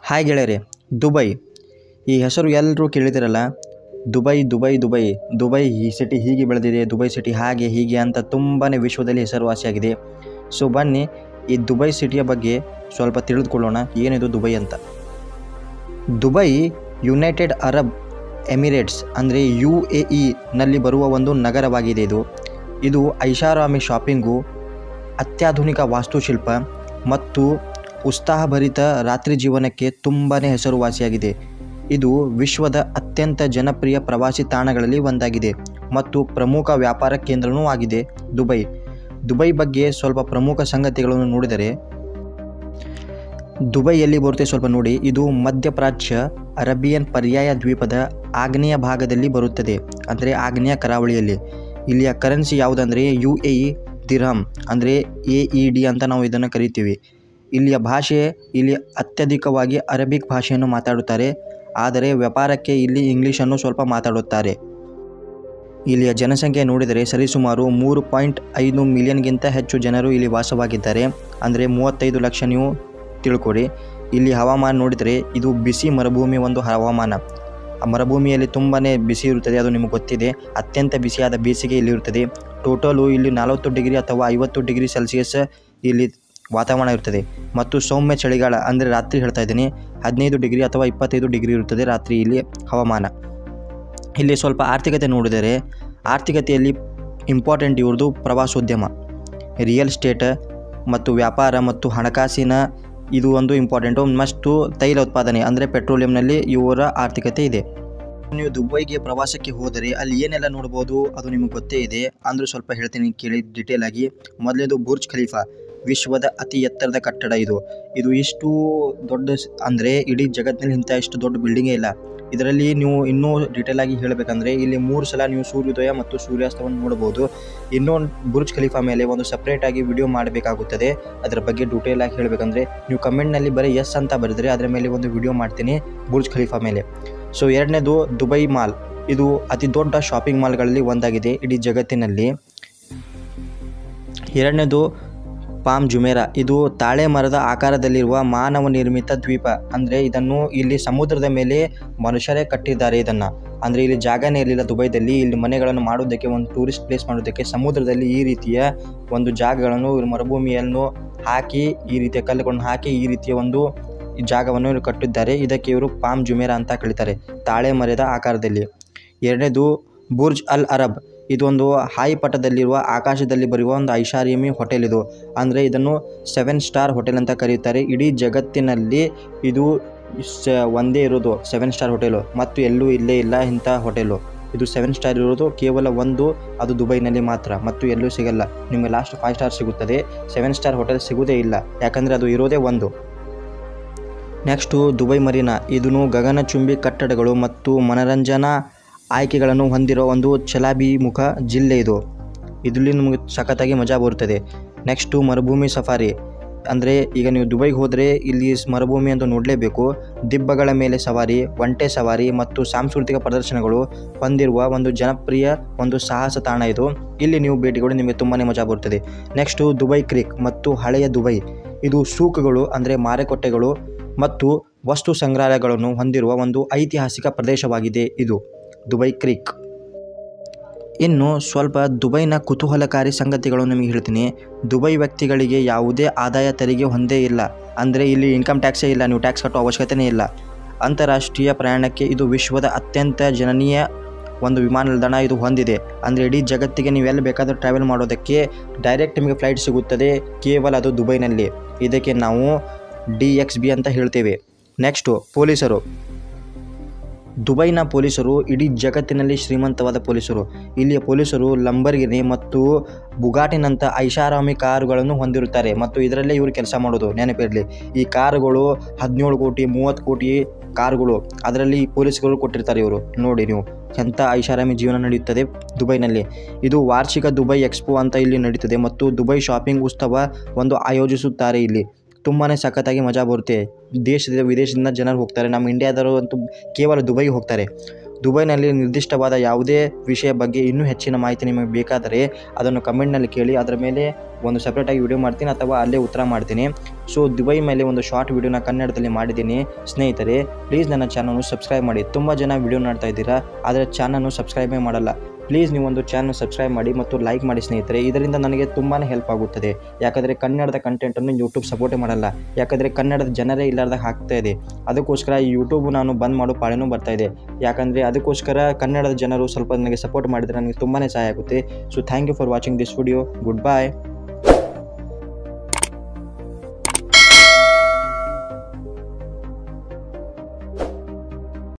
Hi ಗೆಳೆಯರೆ, Dubai ಈ ಹೆಸರು ಎಲ್ಲರೂ ಕೇಳಿದಿರಲ್ಲ. ದುಬೈ ದುಬೈ ದುಬೈ ದುಬೈ ಈ ಸಿಟಿ ಹೀಗೆ ಬೆಳೆದಿದೆ, ದುಬೈ ಸಿಟಿ ಹಾಗೆ ಹೀಗೆ ಅಂತ ತುಂಬಾ ವಿಶ್ವದಲ್ಲಿ ಹೆಸರುವಾಸಿಯಾಗಿದೆ. ಸೊ ಬನ್ನಿ ಈ ದುಬೈ ಸಿಟಿಯ ಬಗ್ಗೆ ಸ್ವಲ್ಪ ತಿಳಿದುಕೊಳ್ಳೋಣ. ಏನಿದು ದುಬೈ ಅಂತ. ದುಬೈ ಯುನೈಟೆಡ್ ಅರಬ್ ಎಮಿರೇಟ್ಸ್ ಅಂದರೆ UAE ನಲ್ಲಿ ಬರುವ ಒಂದು ನಗರವಾಗಿದೆ. ಇದು ಐಷಾರಾಮಿ ಶಾಪಿಂಗು, ಅತ್ಯಾಧುನಿಕ ವಾಸ್ತುಶಿಲ್ಪ ಮತ್ತು ಉತ್ಸಾಹಭರಿತ ರಾತ್ರಿ ಜೀವನಕ್ಕೆ ತುಂಬಾ ಹೆಸರುವಾಸಿಯಾಗಿದೆ. ಇದು ವಿಶ್ವದ ಅತ್ಯಂತ ಜನಪ್ರಿಯ ಪ್ರವಾಸಿ ತಾಣಗಳಲ್ಲಿ ಒಂದಾಗಿದೆ ಮತ್ತು ಪ್ರಮುಖ ವ್ಯಾಪಾರ ಕೇಂದ್ರವೂ ಆಗಿದೆ. ದುಬೈ ಬಗ್ಗೆ ಸ್ವಲ್ಪ ಪ್ರಮುಖ ಸಂಗತಿಗಳನ್ನು ನೋಡಿದರೆ, ದುಬೈ ಎಲ್ಲಿ ಬರುತ್ತೆ ಸ್ವಲ್ಪ ನೋಡಿ. ಇದು ಮಧ್ಯಪ್ರಾಚ್ಯ ಅರೇಬಿಯನ್ ಪರ್ಯಾಯ ದ್ವೀಪದ ಆಗ್ನೇಯ ಭಾಗದಲ್ಲಿ ಬರುತ್ತದೆ, ಅಂದರೆ ಆಗ್ನೇಯ ಕರಾವಳಿಯಲ್ಲಿ. ಇಲ್ಲಿಯ ಕರೆನ್ಸಿ ಯಾವುದಂದರೆ UAE ದಿರ್ಹಮ್, ಅಂದರೆ AED ಅಂತ ನಾವು ಇದನ್ನು ಕರಿತೀವಿ. ಇಲ್ಲಿಯ ಭಾಷೆ, ಇಲ್ಲಿ ಅತ್ಯಧಿಕವಾಗಿ ಅರಬಿಕ್ ಭಾಷೆಯನ್ನು ಮಾತಾಡುತ್ತಾರೆ, ಆದರೆ ವ್ಯಾಪಾರಕ್ಕೆ ಇಲ್ಲಿ ಇಂಗ್ಲೀಷನ್ನು ಸ್ವಲ್ಪ ಮಾತಾಡುತ್ತಾರೆ. ಇಲ್ಲಿಯ ಜನಸಂಖ್ಯೆ ನೋಡಿದರೆ ಸರಿಸುಮಾರು 3.5 ಮಿಲಿಯನ್ಗಿಂತ ಹೆಚ್ಚು ಜನರು ಇಲ್ಲಿ ವಾಸವಾಗಿದ್ದಾರೆ, ಅಂದರೆ 35 ಲಕ್ಷ ನೀವು ತಿಳ್ಕೊಡಿ. ಇಲ್ಲಿ ಹವಾಮಾನ ನೋಡಿದರೆ ಇದು ಬಿಸಿ ಮರುಭೂಮಿ ಒಂದು ಹವಾಮಾನ. ಆ ಮರುಭೂಮಿಯಲ್ಲಿ ತುಂಬಾ ಬಿಸಿ ಇರುತ್ತದೆ, ಅದು ನಿಮಗೆ ಗೊತ್ತಿದೆ. ಅತ್ಯಂತ ಬಿಸಿಯಾದ ಬೇಸಿಗೆ ಇಲ್ಲಿರುತ್ತದೆ. ಟೋಟಲು ಇಲ್ಲಿ 40 ಡಿಗ್ರಿ ಅಥವಾ 50 ಡಿಗ್ರಿ ಸೆಲ್ಸಿಯಸ್ ಇಲ್ಲಿ ವಾತಾವರಣ ಇರುತ್ತದೆ. ಮತ್ತು ಸೌಮ್ಯ ಚಳಿಗಾಲ, ಅಂದರೆ ರಾತ್ರಿ ಹೇಳ್ತಾ ಇದ್ದೀನಿ, 15 ಡಿಗ್ರಿ ಅಥವಾ 25 ಡಿಗ್ರಿ ಇರುತ್ತದೆ ರಾತ್ರಿ ಇಲ್ಲಿ ಹವಾಮಾನ. ಇಲ್ಲಿ ಸ್ವಲ್ಪ ಆರ್ಥಿಕತೆ ನೋಡಿದರೆ, ಆರ್ಥಿಕತೆಯಲ್ಲಿ ಇಂಪಾರ್ಟೆಂಟ್ ಇವ್ರದ್ದು ಪ್ರವಾಸೋದ್ಯಮ, ರಿಯಲ್ ಎಸ್ಟೇಟ್ ಮತ್ತು ವ್ಯಾಪಾರ ಮತ್ತು ಹಣಕಾಸಿನ ಇದು ಒಂದು ಇಂಪಾರ್ಟೆಂಟು. ಮತ್ತು ತೈಲ ಉತ್ಪಾದನೆ ಅಂದರೆ ಪೆಟ್ರೋಲಿಯಂನಲ್ಲಿ ಇವರ ಆರ್ಥಿಕತೆ ಇದೆ. ನೀವು ದುಬೈಗೆ ಪ್ರವಾಸಕ್ಕೆ ಹೋದರೆ ಅಲ್ಲಿ ಏನೆಲ್ಲ ನೋಡ್ಬೋದು ಅದು ನಿಮಗೆ ಗೊತ್ತೇ ಇದೆ, ಅಂದರೂ ಸ್ವಲ್ಪ ಹೇಳ್ತೀನಿ ಕೇಳಿ ಡಿಟೇಲ್ ಆಗಿ. ಮೊದಲೇದು ಬುರ್ಜ್ ಖಲೀಫಾ, ವಿಶ್ವದ ಅತಿ ಎತ್ತರದ ಕಟ್ಟಡ. ಇದು ಇಷ್ಟು ದೊಡ್ಡ, ಅಂದರೆ ಇಡೀ ಜಗತ್ತಿನಲ್ಲಿ ಇಂಥ ಇಷ್ಟು ದೊಡ್ಡ ಬಿಲ್ಡಿಂಗೇ ಇಲ್ಲ. ಇದರಲ್ಲಿ ನೀವು ಇನ್ನೂ ಡಿಟೇಲ್ ಆಗಿ ಹೇಳಬೇಕಂದ್ರೆ ಇಲ್ಲಿ 3 ಸಲ ನೀವು ಸೂರ್ಯೋದಯ ಮತ್ತು ಸೂರ್ಯಾಸ್ತವನ್ನು ನೋಡ್ಬೋದು. ಇನ್ನೊಂದು ಬುರ್ಜ್ ಖಲೀಫಾ ಮೇಲೆ ಒಂದು ಸಪ್ರೇಟಾಗಿ ವಿಡಿಯೋ ಮಾಡಬೇಕಾಗುತ್ತದೆ. ಅದರ ಬಗ್ಗೆ ಡಿಟೇಲ್ ಆಗಿ ಹೇಳಬೇಕಂದ್ರೆ ನೀವು ಕಮೆಂಟ್ನಲ್ಲಿ ಬರೀ ಎಸ್ ಅಂತ ಬರೆದರೆ ಅದರ ಮೇಲೆ ಒಂದು ವಿಡಿಯೋ ಮಾಡ್ತೀನಿ ಬುರ್ಜ್ ಖಲೀಫಾ ಮೇಲೆ. ಸೊ ಎರಡನೇದು ದುಬೈ ಮಾಲ್, ಇದು ಅತಿ ದೊಡ್ಡ ಶಾಪಿಂಗ್ ಮಾಲ್ಗಳಲ್ಲಿ ಒಂದಾಗಿದೆ ಇಡೀ ಜಗತ್ತಿನಲ್ಲಿ. ಎರಡನೇದು ಪಾಮ್ ಜುಮೇರಾ, ಇದು ತಾಳೆ ಮರದ ಆಕಾರದಲ್ಲಿರುವ ಮಾನವ ನಿರ್ಮಿತ ದ್ವೀಪ. ಅಂದರೆ ಇದನ್ನು ಇಲ್ಲಿ ಸಮುದ್ರದ ಮೇಲೆ ಮನುಷ್ಯರೇ ಕಟ್ಟಿದ್ದಾರೆ ಇದನ್ನು. ಅಂದರೆ ಇಲ್ಲಿ ಜಾಗನೇ ಇರಲಿಲ್ಲ ದುಬೈದಲ್ಲಿ. ಇಲ್ಲಿ ಮನೆಗಳನ್ನು ಮಾಡೋದಕ್ಕೆ, ಒಂದು ಟೂರಿಸ್ಟ್ ಪ್ಲೇಸ್ ಮಾಡೋದಕ್ಕೆ ಸಮುದ್ರದಲ್ಲಿ ಈ ರೀತಿಯ ಒಂದು ಜಾಗಗಳನ್ನು ಮರುಭೂಮಿಯನ್ನು ಹಾಕಿ, ಈ ರೀತಿಯ ಕಲ್ಲುಗಳನ್ನು ಹಾಕಿ ಈ ರೀತಿಯ ಒಂದು ಜಾಗವನ್ನು ಇವರು ಕಟ್ಟಿದ್ದಾರೆ. ಇದಕ್ಕೆ ಇವರು ಪಾಮ್ ಜುಮೇರಾ ಅಂತ ಕರೀತಾರೆ, ತಾಳೆ ಮರದ ಆಕಾರದಲ್ಲಿ. ಎರಡನೇದು ಬುರ್ಜ್ ಅಲ್ ಅರಬ್, ಇದೊಂದು ಹಾಯಿ ಪಟದಲ್ಲಿರುವ ಆಕಾಶದಲ್ಲಿ ಬರುವ ಒಂದು ಐಷಾರಾಮಿ ಹೋಟೆಲ್. ಇದು ಅಂದರೆ ಇದನ್ನು 7 ಸ್ಟಾರ್ ಹೋಟೆಲ್ ಅಂತ ಕರೆಯುತ್ತಾರೆ. ಇಡೀ ಜಗತ್ತಿನಲ್ಲಿ ಇದು ಒಂದೇ ಇರೋದು 7 ಸ್ಟಾರ್ ಹೋಟೆಲು, ಮತ್ತು ಎಲ್ಲೂ ಇಲ್ಲೇ ಇಲ್ಲ ಇಂಥ ಹೋಟೆಲು. ಇದು 7 ಸ್ಟಾರ್ ಇರೋದು ಕೇವಲ ಒಂದು, ಅದು ದುಬೈನಲ್ಲಿ ಮಾತ್ರ, ಮತ್ತು ಎಲ್ಲೂ ಸಿಗಲ್ಲ. ನಿಮಗೆ ಲಾಸ್ಟ್ 5 ಸ್ಟಾರ್ ಸಿಗುತ್ತದೆ, 7 ಸ್ಟಾರ್ ಹೋಟೆಲ್ ಸಿಗುವುದೇ ಇಲ್ಲ, ಯಾಕಂದರೆ ಅದು ಇರೋದೇ ಒಂದು. ನೆಕ್ಸ್ಟು ದುಬೈ ಮರೀನಾ, ಇದನ್ನು ಗಗನಚುಂಬಿ ಕಟ್ಟಡಗಳು ಮತ್ತು ಮನರಂಜನಾ ಆಯ್ಕೆಗಳನ್ನು ಹೊಂದಿರೋ ಒಂದು ಛಲಾಭಿಮುಖ ಜಿಲ್ಲೆ. ಇದರಲ್ಲಿ ನಿಮಗೆ ಸಖತ್ತಾಗಿ ಮಜಾ ಬರುತ್ತದೆ. ನೆಕ್ಸ್ಟು ಮರುಭೂಮಿ ಸಫಾರಿ, ಅಂದರೆ ಈಗ ನೀವು ದುಬೈಗೆ ಹೋದರೆ ಇಲ್ಲಿ ಮರುಭೂಮಿ ಅಂತ ನೋಡಲೇಬೇಕು. ದಿಬ್ಬಗಳ ಮೇಲೆ ಸವಾರಿ, ಒಂಟೆ ಸವಾರಿ ಮತ್ತು ಸಾಂಸ್ಕೃತಿಕ ಪ್ರದರ್ಶನಗಳು ಹೊಂದಿರುವ ಒಂದು ಜನಪ್ರಿಯ ಒಂದು ಸಾಹಸ ತಾಣ ಇದು. ಇಲ್ಲಿ ನೀವು ಭೇಟಿಗಳು ನಿಮಗೆ ತುಂಬಾ ಮಜಾ ಬರುತ್ತದೆ. ನೆಕ್ಸ್ಟು ದುಬೈ ಕ್ರೀಕ್ ಮತ್ತು ಹಳೆಯ ದುಬೈ, ಇದು ಸೂಕ್ಗಳು ಅಂದರೆ ಮಾರುಕಟ್ಟೆಗಳು ಮತ್ತು ವಸ್ತು ಸಂಗ್ರಹಾಲಯಗಳನ್ನು ಹೊಂದಿರುವ ಒಂದು ಐತಿಹಾಸಿಕ ಪ್ರದೇಶವಾಗಿದೆ ಇದು ದುಬೈ ಕ್ರೀಕ್. ಇನ್ನು ಸ್ವಲ್ಪ ದುಬೈನ ಕುತೂಹಲಕಾರಿ ಸಂಗತಿಗಳು ನಿಮಗೆ ಹೇಳ್ತೀನಿ. ದುಬೈ ವ್ಯಕ್ತಿಗಳಿಗೆ ಯಾವುದೇ ಆದಾಯ ತೆರಿಗೆ ಹೊಂದೇ ಇಲ್ಲ, ಅಂದರೆ ಇಲ್ಲಿ ಇನ್ಕಮ್ ಟ್ಯಾಕ್ಸೇ ಇಲ್ಲ, ನೀವು ಟ್ಯಾಕ್ಸ್ ಕಟ್ಟೋ ಅವಶ್ಯಕತೆಯೇ ಇಲ್ಲ. ಅಂತಾರಾಷ್ಟ್ರೀಯ ಪ್ರಯಾಣಕ್ಕೆ ಇದು ವಿಶ್ವದ ಅತ್ಯಂತ ಜನನೀಯ ಒಂದು ವಿಮಾನ ನಿಲ್ದಾಣ ಇದು ಹೊಂದಿದೆ. ಅಂದರೆ ಇಡೀ ಜಗತ್ತಿಗೆ ನೀವು ಎಲ್ಲಿ ಬೇಕಾದರೂ ಟ್ರಾವೆಲ್ ಮಾಡೋದಕ್ಕೆ ಡೈರೆಕ್ಟ್ ನಿಮಗೆ ಫ್ಲೈಟ್ ಸಿಗುತ್ತದೆ, ಕೇವಲ ಅದು ದುಬೈನಲ್ಲಿ. ಇದಕ್ಕೆ ನಾವು DXB ಅಂತ ಹೇಳ್ತೇವೆ. ನೆಕ್ಸ್ಟು ಪೊಲೀಸರು, ದುಬೈನ ಪೊಲೀಸರು ಇಡೀ ಜಗತ್ತಿನಲ್ಲಿ ಶ್ರೀಮಂತವಾದ ಪೊಲೀಸರು. ಇಲ್ಲಿಯ ಪೊಲೀಸರು ಲಂಬರ್ಗಿನಿ ಮತ್ತು ಬುಗಾಟಿನಂಥ ಐಷಾರಾಮಿ ಕಾರುಗಳನ್ನು ಹೊಂದಿರುತ್ತಾರೆ, ಮತ್ತು ಇದರಲ್ಲೇ ಇವರು ಕೆಲಸ ಮಾಡೋದು. ನೆನಪಿರಲಿ, ಈ ಕಾರುಗಳು 17 ಕೋಟಿ 30 ಕೋಟಿ ಕಾರುಗಳು, ಅದರಲ್ಲಿ ಪೊಲೀಸ್ಗಳು ಕೊಟ್ಟಿರ್ತಾರೆ ಇವರು. ನೋಡಿ ನೀವು ಎಂಥ ಐಷಾರಾಮಿ ಜೀವನ ನಡೆಯುತ್ತದೆ ದುಬೈನಲ್ಲಿ. ಇದು ವಾರ್ಷಿಕ ದುಬೈ ಎಕ್ಸ್ಪೋ ಅಂತ ಇಲ್ಲಿ ನಡೀತದೆ, ಮತ್ತು ದುಬೈ ಶಾಪಿಂಗ್ ಉತ್ಸವ ಒಂದು ಆಯೋಜಿಸುತ್ತಾರೆ. ಇಲ್ಲಿ ತುಂಬಾ ಸಖತ್ತಾಗಿ ಮಜಾ ಬರುತ್ತೆ. ದೇಶದಿಂದ ವಿದೇಶದಿಂದ ಜನರು ಹೋಗ್ತಾರೆ. ನಮ್ಮ ಇಂಡಿಯಾದವರು ಅಂತೂ ಕೇವಲ ದುಬೈಗೆ ಹೋಗ್ತಾರೆ. ದುಬೈನಲ್ಲಿ ನಿರ್ದಿಷ್ಟವಾದ ಯಾವುದೇ ವಿಷಯ ಬಗ್ಗೆ ಇನ್ನೂ ಹೆಚ್ಚಿನ ಮಾಹಿತಿ ನಿಮಗೆ ಬೇಕಾದರೆ ಅದನ್ನು ಕಮೆಂಟ್ನಲ್ಲಿ ಕೇಳಿ, ಅದರ ಮೇಲೆ ಒಂದು ಸಪ್ರೇಟಾಗಿ ವಿಡಿಯೋ ಮಾಡ್ತೀನಿ ಅಥವಾ ಅಲ್ಲೇ ಉತ್ತರ ಮಾಡ್ತೀನಿ. ಸೊ ದುಬೈ ಮೇಲೆ ಒಂದು ಶಾರ್ಟ್ ವಿಡಿಯೋನ ಕನ್ನಡದಲ್ಲಿ ಮಾಡಿದ್ದೀನಿ ಸ್ನೇಹಿತರೆ. ಪ್ಲೀಸ್ ನನ್ನ ಚಾನಲ್ನ ಸಬ್ಸ್ಕ್ರೈಬ್ ಮಾಡಿ. ತುಂಬ ಜನ ವಿಡಿಯೋ ನೋಡ್ತಾ ಇದ್ದೀರಾ, ಆದರೆ ಚಾನಲ್ನು ಸಬ್ಸ್ಕ್ರೈಬೇ ಮಾಡಲ್ಲ. ಪ್ಲೀಸ್ ನೀವೊಂದು ಚಾನಲ್ ಸಬ್ಸ್ಕ್ರೈಬ್ ಮಾಡಿ ಮತ್ತು ಲೈಕ್ ಮಾಡಿ ಸ್ನೇಹಿತರೆ. ಇದರಿಂದ ನನಗೆ ತುಂಬಾ ಹೆಲ್ಪ್ ಆಗುತ್ತದೆ. ಯಾಕಂದರೆ ಕನ್ನಡದ ಕಂಟೆಂಟನ್ನು ಯೂಟ್ಯೂಬ್ ಸಪೋರ್ಟೇ ಮಾಡಲ್ಲ, ಯಾಕಂದರೆ ಕನ್ನಡದ ಜನರೇ ಇಲ್ಲಾರ್ದಾಗ ಆಗ್ತಾ ಇದೆ. ಅದಕ್ಕೋಸ್ಕರ ಈ ಯೂಟ್ಯೂಬ್ ನಾನು ಬಂದ್ ಮಾಡೋ ಪಾಳೇನೂ ಬರ್ತಾ ಇದೆ. ಯಾಕಂದರೆ ಅದಕ್ಕೋಸ್ಕರ ಕನ್ನಡದ ಜನರು ಸ್ವಲ್ಪ ನನಗೆ ಸಪೋರ್ಟ್ ಮಾಡಿದರೆ ನನಗೆ ತುಂಬಾ ಸಹಾಯ ಆಗುತ್ತೆ. So thank you for watching this video. Good bye.